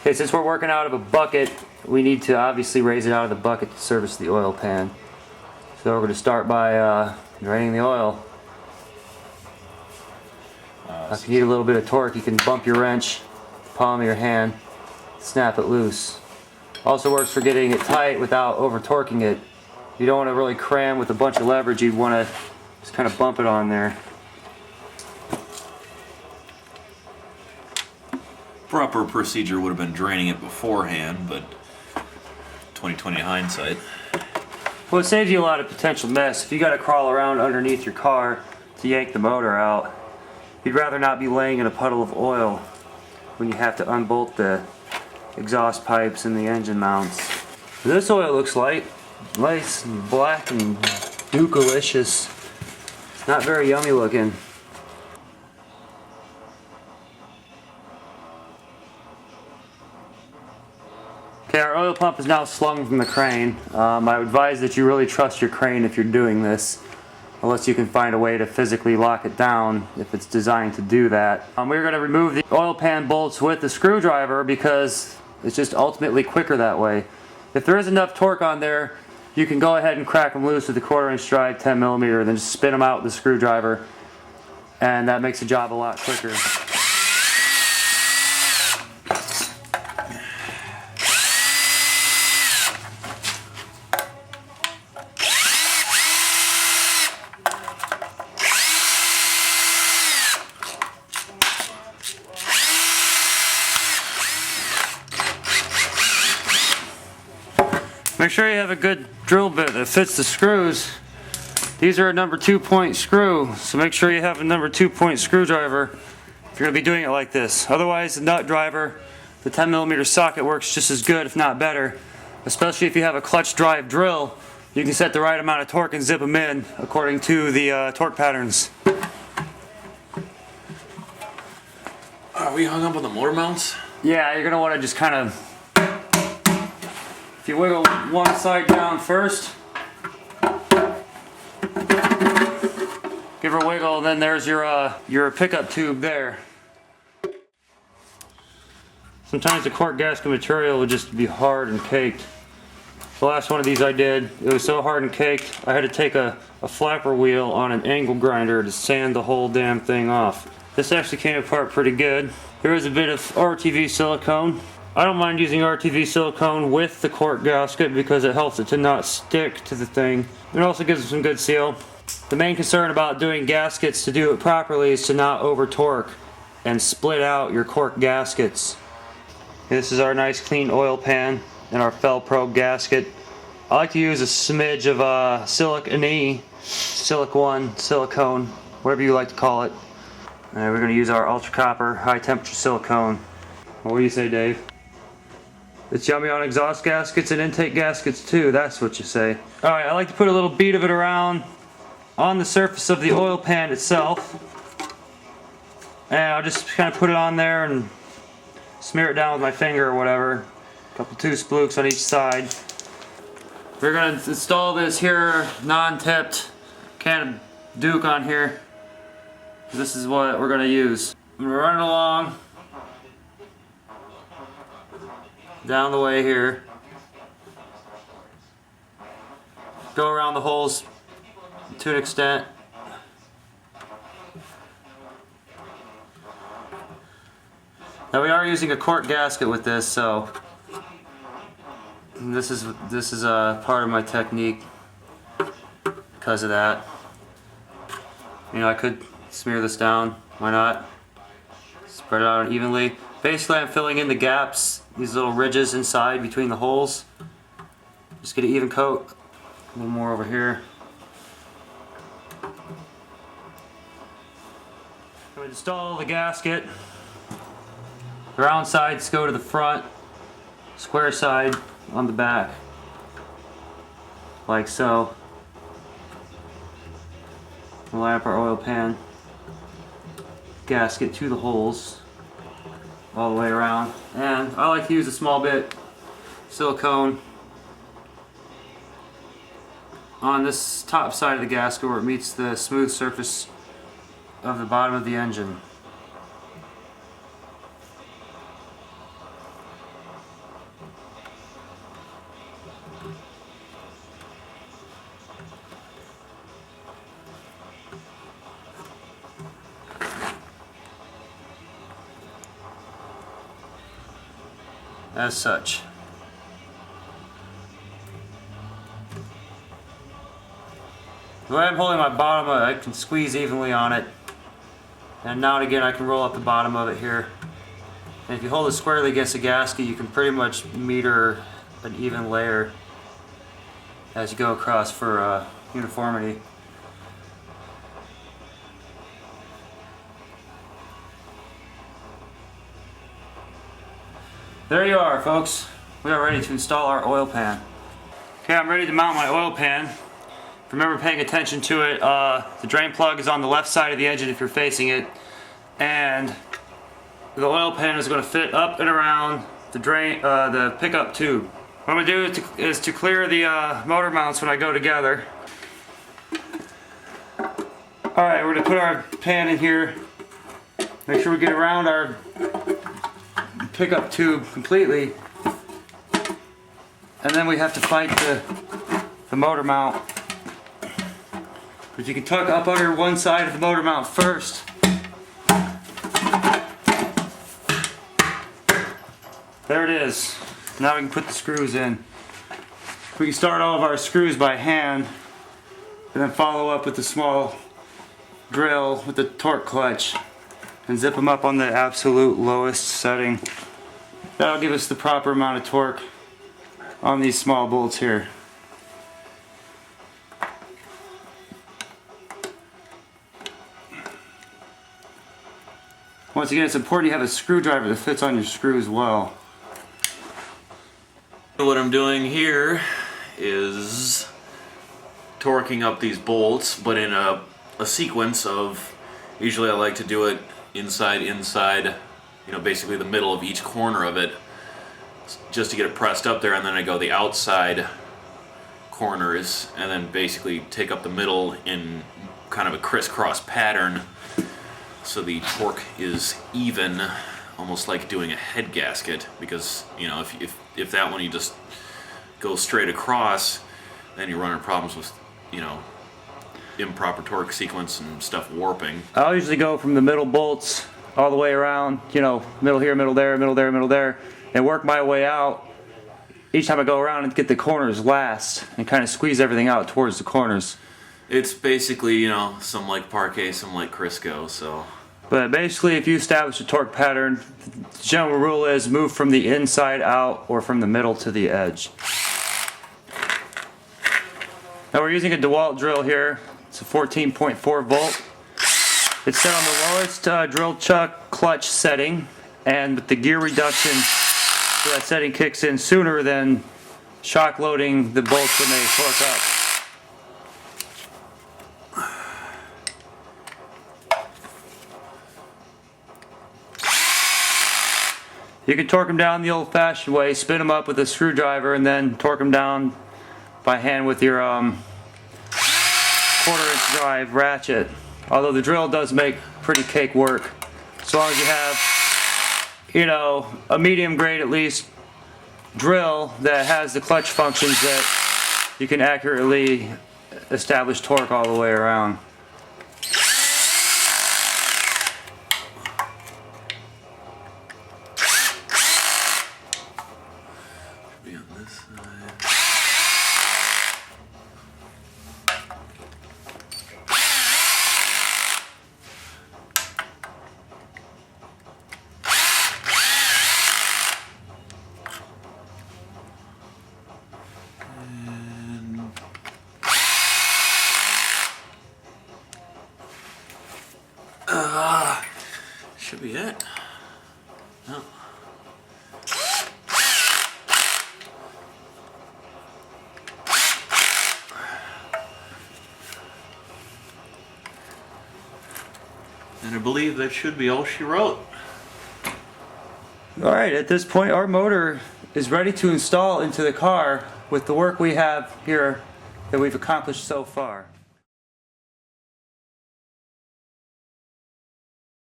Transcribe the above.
Okay, since we're working out of a bucket, we need to obviously raise it out of the bucket to service the oil pan. So we're going to start by draining the oil. If you need a little bit of torque, you can bump your wrench, palm of your hand, snap it loose. Also works for getting it tight without over torquing it. You don't want to really cram with a bunch of leverage, you'd want to just kind of bump it on there. Proper procedure would have been draining it beforehand, but 20/20 hindsight. Well, it saves you a lot of potential mess. If you got to crawl around underneath your car to yank the motor out, you'd rather not be laying in a puddle of oil when you have to unbolt the exhaust pipes and the engine mounts. This oil looks nice and black and Duke-alicious. Not very yummy looking. Okay, our oil pump is now slung from the crane. I would advise that you really trust your crane if you're doing this, unless you can find a way to physically lock it down if it's designed to do that. We're going to remove the oil pan bolts with the screwdriver because it's just ultimately quicker that way. If there is enough torque on there, you can go ahead and crack them loose with a 1/4" drive 10mm, then just spin them out with the screwdriver, and that makes the job a lot quicker. Make sure you have a good drill bit that fits the screws. These are a number 2-point screw, so make sure you have a number 2-point screwdriver if you're going to be doing it like this. Otherwise, the nut driver, the 10mm socket works just as good, if not better. Especially if you have a clutch drive drill, you can set the right amount of torque and zip them in according to the torque patterns. Are we hung up on the motor mounts? Yeah, you're going to want to just kind of, if you wiggle one side down first, give her a wiggle, and then there's your pickup tube there. Sometimes the cork gasket material would just be hard and caked. The last one of these I did, it was so hard and caked, I had to take a flapper wheel on an angle grinder to sand the whole damn thing off. This actually came apart pretty good. There is a bit of RTV silicone. I don't mind using RTV silicone with the cork gasket because it helps it to not stick to the thing. It also gives it some good seal. The main concern about doing gaskets to do it properly is to not over torque and split out your cork gaskets. This is our nice clean oil pan and our Fel-Pro gasket. I like to use a smidge of silicone, whatever you like to call it. And we're going to use our ultra copper high temperature silicone. What do you say, Dave? It's yummy on exhaust gaskets and intake gaskets too, that's what you say. Alright, I like to put a little bead of it around on the surface of the oil pan itself. And I'll just kind of put it on there and smear it down with my finger or whatever. A couple 2 splooks on each side. We're going to install this here non-tipped can of Duke on here. This is what we're going to use. I'm going to run it along down the way here. Go around the holes to an extent. Now we are using a cork gasket with this, so this is part of my technique because of that. You know, I could smear this down, why not? Spread it out evenly. Basically, I'm filling in the gaps, these little ridges inside between the holes. Just get an even coat. A little more over here. I'm going to install the gasket. Round sides go to the front, square side on the back, like so. We'll line up our oil pan gasket to the holes all the way around, and I like to use a small bit silicone on this top side of the gasket where it meets the smooth surface of the bottom of the engine. as such. The way I'm holding my bottom, I can squeeze evenly on it, and now and again I can roll up the bottom of it here. And if you hold it squarely against the gasket, you can pretty much meter an even layer as you go across for uniformity. There you are, folks. We are ready to install our oil pan. Okay, I'm ready to mount my oil pan. Remember paying attention to it. The drain plug is on the left side of the engine if you're facing it, and the oil pan is going to fit up and around the the pickup tube. What I'm going to do is to clear the motor mounts when I go together. Alright, we're going to put our pan in here. Make sure we get around our pickup tube completely. And then we have to fight the motor mount. If you can tuck up under one side of the motor mount first. There it is. Now we can put the screws in. We can start all of our screws by hand and then follow up with the small drill with the torque clutch and zip them up on the absolute lowest setting. That'll give us the proper amount of torque on these small bolts here. Once again, it's important you have a screwdriver that fits on your screws well. What I'm doing here is torquing up these bolts, but in a sequence of, usually I like to do it inside, you know, basically the middle of each corner of it, just to get it pressed up there, and then I go the outside corners, and then basically take up the middle in kind of a crisscross pattern, so the torque is even, almost like doing a head gasket, because, you know, if that one you just go straight across, then you're running problems with, you know, improper torque sequence and stuff warping. I'll usually go from the middle bolts all the way around, you know, middle here, middle there, middle there, middle there, and work my way out each time I go around and get the corners last and kind of squeeze everything out towards the corners. It's basically, you know, some like Parquet, some like Crisco, so. But basically, if you establish a torque pattern, the general rule is move from the inside out or from the middle to the edge. Now we're using a DeWalt drill here. It's a 14.4 volt. It's set on the lowest drill chuck clutch setting, and with the gear reduction, so that setting kicks in sooner than shock loading the bolts when they torque up. You can torque them down the old-fashioned way, spin them up with a screwdriver, and then torque them down by hand with your quarter-inch drive ratchet. Although the drill does make pretty cake work, as long as you have, you know, a medium grade at least drill that has the clutch functions that you can accurately establish torque all the way around. Be on this side. Should be it. No. And I believe that should be all she wrote. Alright, at this point our motor is ready to install into the car with the work we have here that we've accomplished so far.